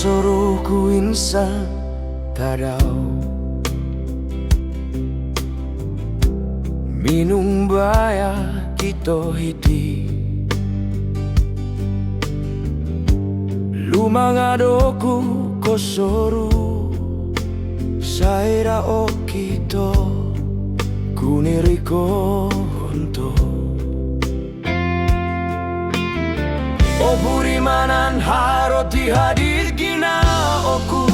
suruh ku insan tadau minum baya kita hiti lumangadoku kosoru saira o kita kuniriko honto o burimanan haroti hadir gina oku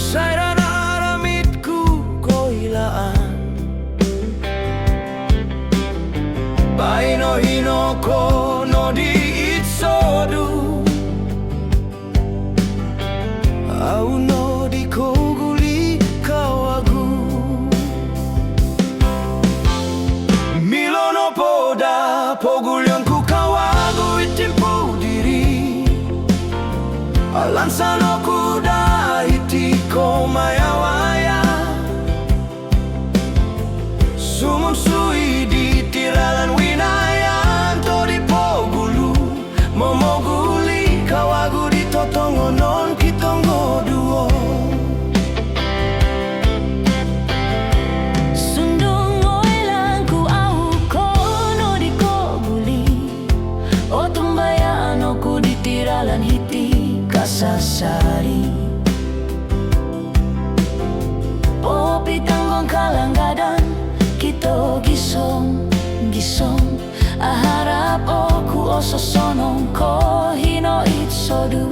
saira naramitku koilaan baino hinoko no di itsodu au no di koguli kawagu milono poda pogulionku kawagu itimpu diri alansano kuda itiko mayawaya sumum sui di tiralan winayan to di pogulu momoguli kawagu di totongo non kitongo duo sundung oilang ku au kono di koguli o tumbayan ku di tiralan hiti kasasari o pitanggon kalanggadan kito gisong aharap oku ososonong ko hino itsodu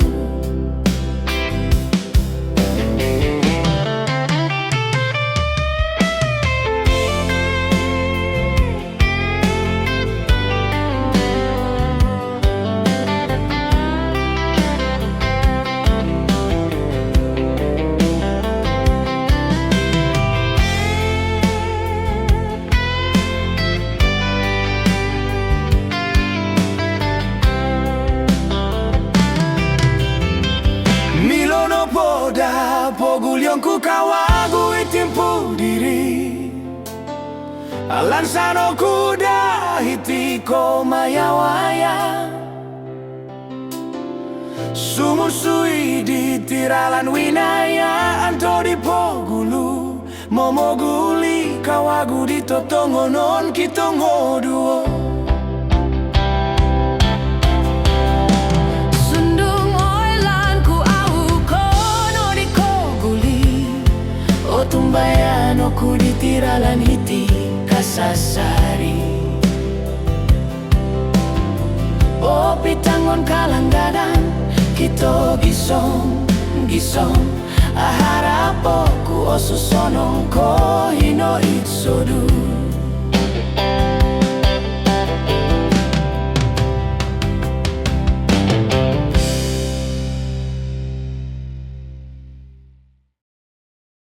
poda pogulionku kawagu itimpu diri alansano kuda hitiko mayawaya sumur sui di tiralan winaya anto di pogulu momoguli kawagu di totongo non kitongo duo tumbayan ku di tiralan hiti kasasari o pitangon kalanggadan kito gisong aharap oku osusonong ko hino itsodu